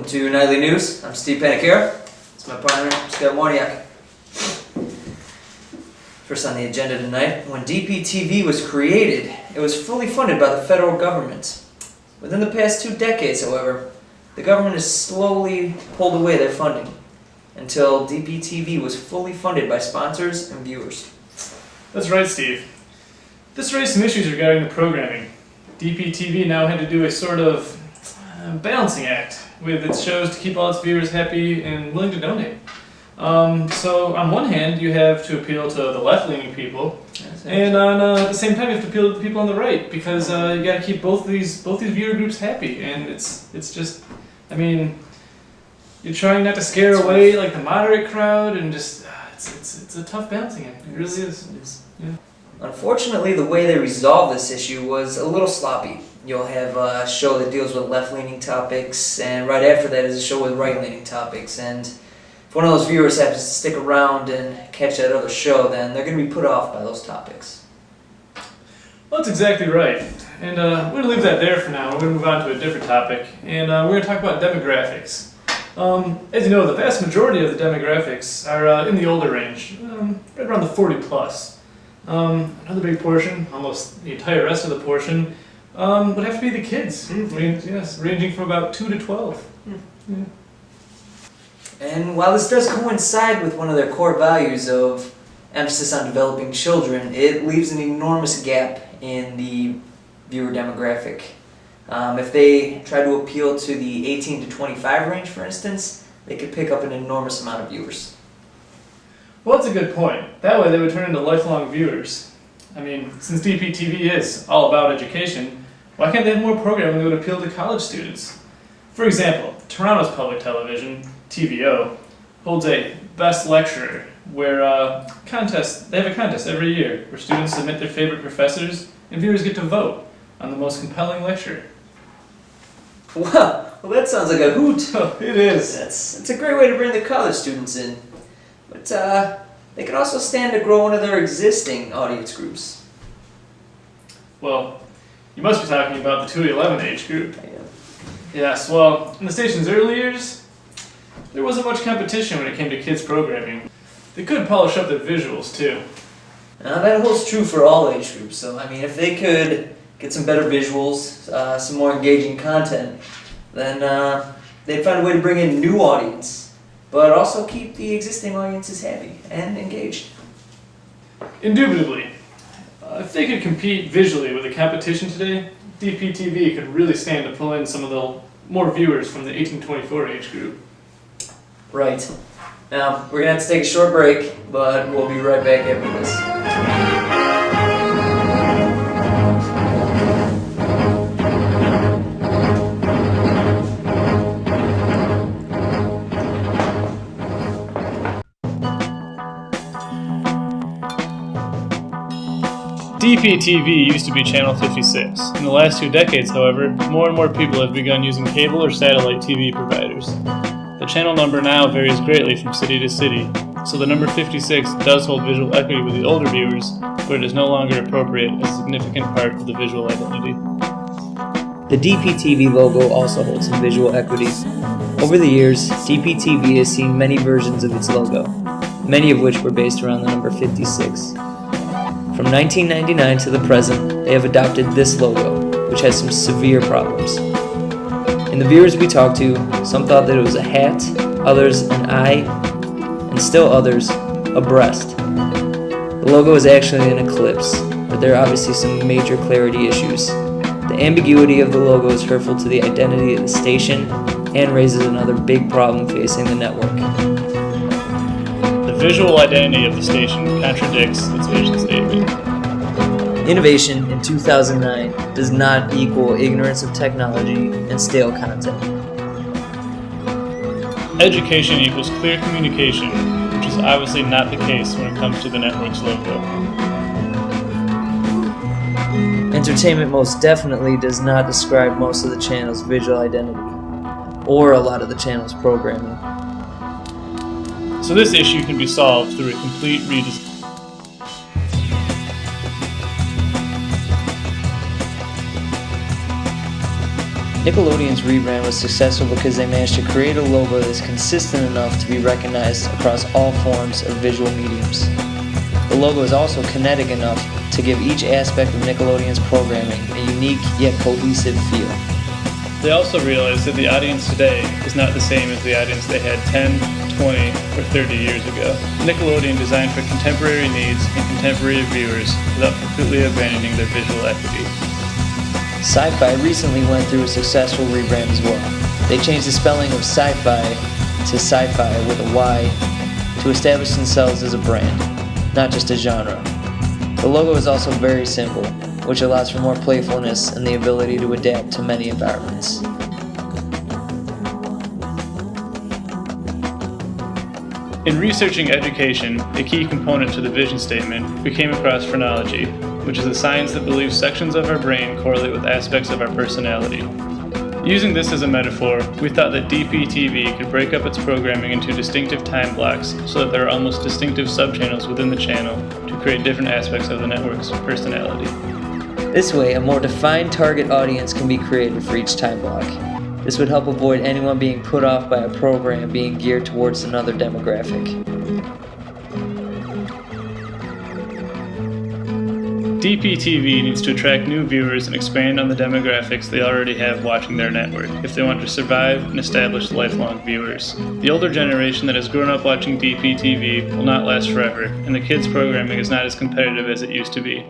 Welcome to Nightly News. I'm Steve Panicaro. It's my partner, Scott Warniak. First on the agenda tonight, when DPTV was created, it was fully funded by the federal government. Within the past 2 decades, however, the government has slowly pulled away their funding until DPTV was fully funded by sponsors and viewers. That's right, Steve. This raised some issues regarding the programming. DPTV now had to do a sort of balancing act with its shows to keep all its viewers happy and willing to donate. So on one hand, you have to appeal to the left-leaning people, and at the same time, you have to appeal to the people on the right, because you got to keep both these viewer groups happy. And it's just, I mean, you're trying not to scare away like the moderate crowd, and just it's a tough balancing act. It really is. Yeah. Unfortunately, the way they resolved this issue was a little sloppy. You'll have a show that deals with left-leaning topics, and right after that is a show with right-leaning topics. And if one of those viewers happens to stick around and catch that other show, then they're going to be put off by those topics. Well, that's exactly right. And we're going to leave that there for now. We're going to move on to a different topic, and we're going to talk about demographics. As you know, the vast majority of the demographics are in the older range, right around the 40 plus. Another big portion, almost the entire rest of the portion, would have to be the kids. Ranging from about 2 to 12. Yeah. And while this does coincide with one of their core values of emphasis on developing children, it leaves an enormous gap in the viewer demographic. If they try to appeal to the 18 to 25 range, for instance, they could pick up an enormous amount of viewers. Well, that's a good point. That way they would turn into lifelong viewers. I mean, since DPTV is all about education, why can't they have more programming that would appeal to college students? For example, Toronto's public television, TVO, holds a Best Lecturer, where they have a contest every year where students submit their favorite professors and viewers get to vote on the most compelling lecture. Wow, well that sounds like a hoot. Oh, it is. It's a great way to bring the college students in. But they could also stand to grow one of their existing audience groups. Well, you must be talking about the 2 to 11 age group. Yeah. Yes, well, in the station's early years, there wasn't much competition when it came to kids programming. They could polish up their visuals too. Now that holds true for all age groups, so I mean if they could get some better visuals, some more engaging content, then they'd find a way to bring in new audience, but also keep the existing audiences happy and engaged. Indubitably. If they could compete visually with the competition today, DPTV could really stand to pull in some of the more viewers from the 18-24 age group. Right. Now, we're going to have to take a short break, but we'll be right back after this. DPTV used to be Channel 56. In the last 2 decades, however, more and more people have begun using cable or satellite TV providers. The channel number now varies greatly from city to city, so the number 56 does hold visual equity with the older viewers, but it is no longer appropriate as a significant part of the visual identity. The DPTV logo also holds some visual equity. Over the years, DPTV has seen many versions of its logo, many of which were based around the number 56. From 1999 to the present, they have adopted this logo, which has some severe problems. In the viewers we talked to, some thought that it was a hat, others an eye, and still others a breast. The logo is actually an eclipse, but there are obviously some major clarity issues. The ambiguity of the logo is hurtful to the identity of the station and raises another big problem facing the network. The visual identity of the station contradicts its vision statement. Innovation in 2009 does not equal ignorance of technology and stale content. Education equals clear communication, which is obviously not the case when it comes to the network's logo. Entertainment most definitely does not describe most of the channel's visual identity, or a lot of the channel's programming. So this issue can be solved through a complete redesign. Nickelodeon's rebrand was successful because they managed to create a logo that is consistent enough to be recognized across all forms of visual mediums. The logo is also kinetic enough to give each aspect of Nickelodeon's programming a unique yet cohesive feel. They also realized that the audience today is not the same as the audience they had 10, 20, or 30 years ago. Nickelodeon designed for contemporary needs and contemporary viewers without completely abandoning their visual equity. Sci-Fi recently went through a successful rebrand as well. They changed the spelling of sci-fi to sci-fi with a Y to establish themselves as a brand, not just a genre. The logo is also very simple, which allows for more playfulness and the ability to adapt to many environments. In researching education, a key component to the vision statement, we came across phrenology, which is a science that believes sections of our brain correlate with aspects of our personality. Using this as a metaphor, we thought that DPTV could break up its programming into distinctive time blocks so that there are almost distinctive subchannels within the channel to create different aspects of the network's personality. This way, a more defined target audience can be created for each time block. This would help avoid anyone being put off by a program being geared towards another demographic. DPTV needs to attract new viewers and expand on the demographics they already have watching their network if they want to survive and establish lifelong viewers. The older generation that has grown up watching DPTV will not last forever, and the kids' programming is not as competitive as it used to be.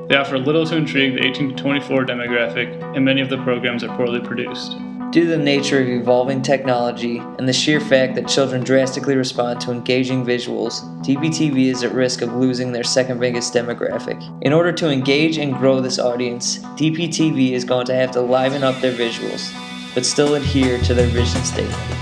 They offer little to intrigue the 18 to 24 demographic, and many of the programs are poorly produced. Due to the nature of evolving technology and the sheer fact that children drastically respond to engaging visuals, DPTV is at risk of losing their second biggest demographic. In order to engage and grow this audience, DPTV is going to have to liven up their visuals, but still adhere to their vision statement.